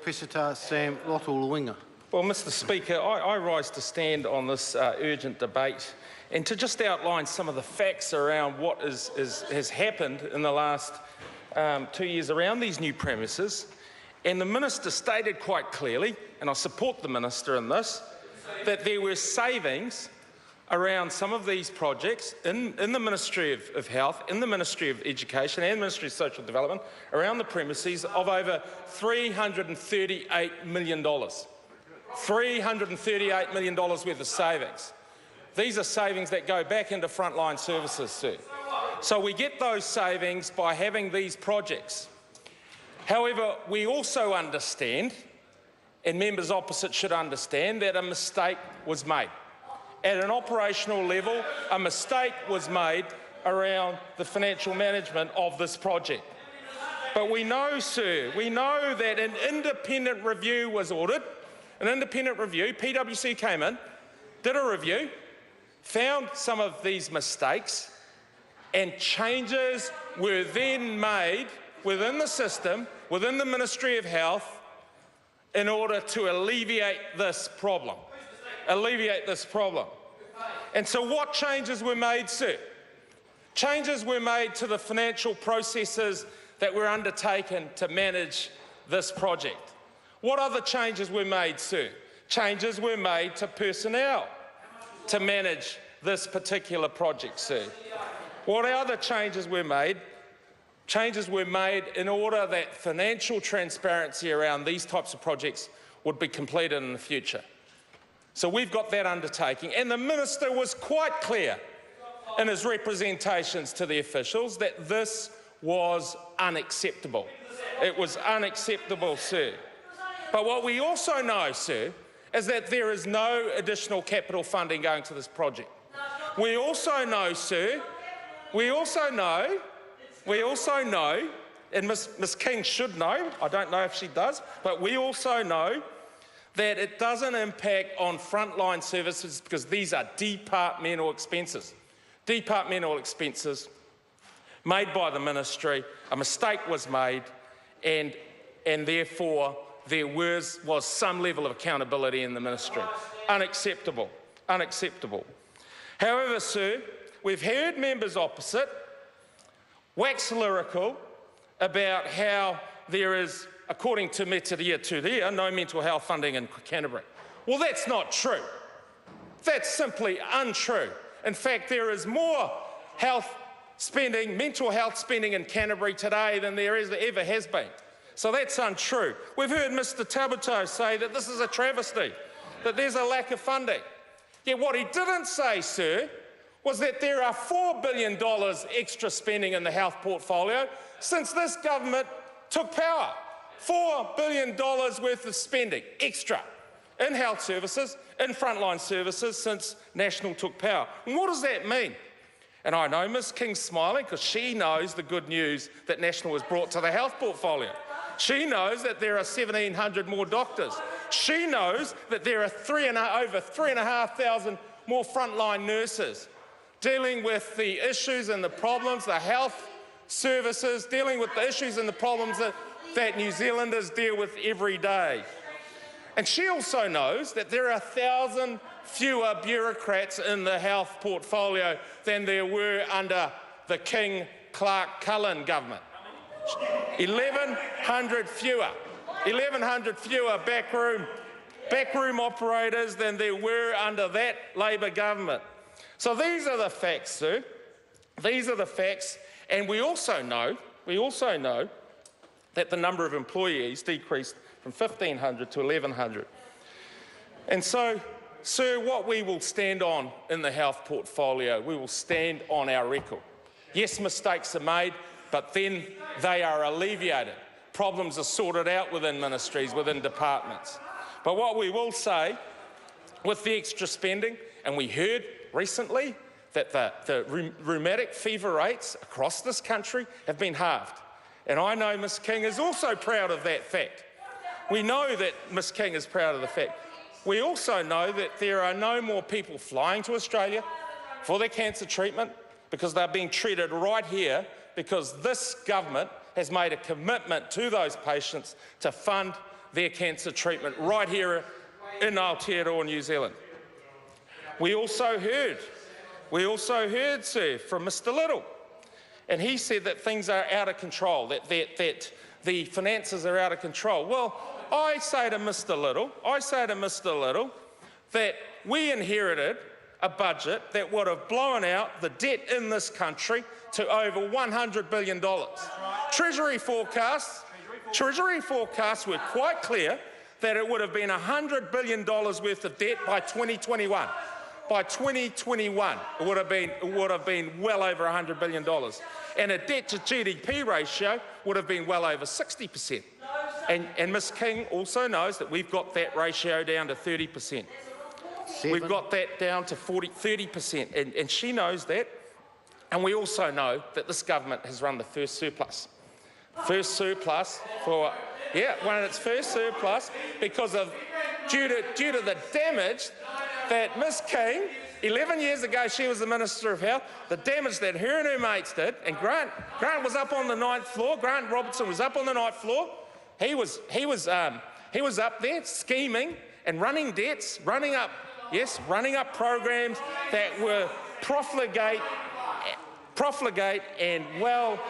Pesitar Sam Lotu-Iiga. Well, Mr Speaker, I rise to stand on this urgent debate and to just outline some of the facts around what has happened in the last 2 years around these new premises. And the Minister stated quite clearly, and I support the Minister in this, that there were savings around some of these projects in the Ministry of Health, in the Ministry of Education and Ministry of Social Development around the premises of over $338 million. $338 million worth of savings. These are savings that go back into frontline services, sir. So we get those savings by having these projects. However, we also understand, and members opposite should understand, that a mistake was made. At an operational level, a mistake was made around the financial management of this project. But we know, sir, we know that an independent review was ordered. An independent review, PwC came in, did a review, found some of these mistakes, and changes were then made within the system, within the Ministry of Health, in order to alleviate this problem. And so what changes were made, sir? Changes were made to the financial processes that were undertaken to manage this project. What other changes were made, sir? Changes were made to personnel to manage this particular project, sir. What other changes were made? Changes were made in order that financial transparency around these types of projects would be completed in the future. So we've got that undertaking, and the Minister was quite clear in his representations to the officials that this was unacceptable. It was unacceptable, sir. But what we also know, sir, is that there is no additional capital funding going to this project. We also know, sir, and Ms King should know, I don't know if she does, but we also know that it doesn't impact on frontline services because these are departmental expenses. Departmental expenses made by the ministry. A mistake was made, and therefore there was some level of accountability in the ministry. Unacceptable. Unacceptable. However, sir, we've heard members opposite wax lyrical about how there is, according to Me Te Ria Tūria, no mental health funding in Canterbury. Well, that's not true. That's simply untrue. In fact, there is more health spending, mental health spending in Canterbury today than there ever has been. So that's untrue. We've heard Mr Tabuto say that this is a travesty, that there's a lack of funding. Yet what he didn't say, sir, was that there are $4 billion extra spending in the health portfolio since this government took power. $4 billion worth of spending extra in health services, in frontline services since National took power. And what does that mean? And I know Ms King's smiling because she knows the good news that National has brought to the health portfolio. She knows that there are 1,700 more doctors. She knows that there are over 3,500 more frontline nurses dealing with the issues and the problems, the health services, dealing with the issues and the problems that New Zealanders deal with every day. And she also knows that there are 1,000 fewer bureaucrats in the health portfolio than there were under the King-Clark-Cullen government. 1,100 fewer. 1,100 fewer backroom operators than there were under that Labor government. So these are the facts, sir. These are the facts. And we also know that the number of employees decreased from 1,500 to 1,100. And so, sir, what we will stand on in the health portfolio, we will stand on our record. Yes, mistakes are made, but then they are alleviated. Problems are sorted out within ministries, within departments. But what we will say, with the extra spending, and we heard recently that the rheumatic fever rates across this country have been halved. And I know Ms King is also proud of that fact. We know that Ms King is proud of the fact. We also know that there are no more people flying to Australia for their cancer treatment because they're being treated right here because this government has made a commitment to those patients to fund their cancer treatment right here in Aotearoa, New Zealand. We also heard, sir, from Mr Little, and he said that things are out of control, that the finances are out of control. Well, I say to Mr Little that we inherited a budget that would have blown out the debt in this country to over $100 billion. Treasury forecasts were quite clear that it would have been $100 billion worth of debt by 2021. By 2021, it would have been well over $100 billion. And a debt to GDP ratio would have been well over 60%. And Ms King also knows that we've got that ratio down to 30%. We've got that down to 30%, and she knows that. And we also know that this government has run the first surplus. First surplus for, one of its first surplus because of, due to the damage that Ms King, 11 years ago she was the Minister of Health, the damage that her and her mates did, and Grant was up on the 9th floor, Grant Robertson was up on the 9th floor, he was up there scheming and running debts, running up programs that were profligate and well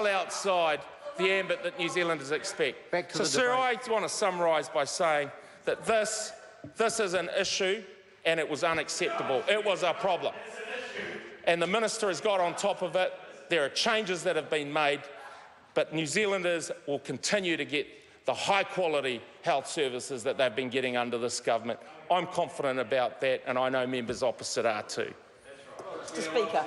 outside the ambit that New Zealanders expect. So, sir, I want to summarise by saying that this is an issue and it was unacceptable. It was a problem. And the Minister has got on top of it. There are changes that have been made, but New Zealanders will continue to get the high-quality health services that they've been getting under this government. I'm confident about that, and I know members opposite are too. Mr Speaker.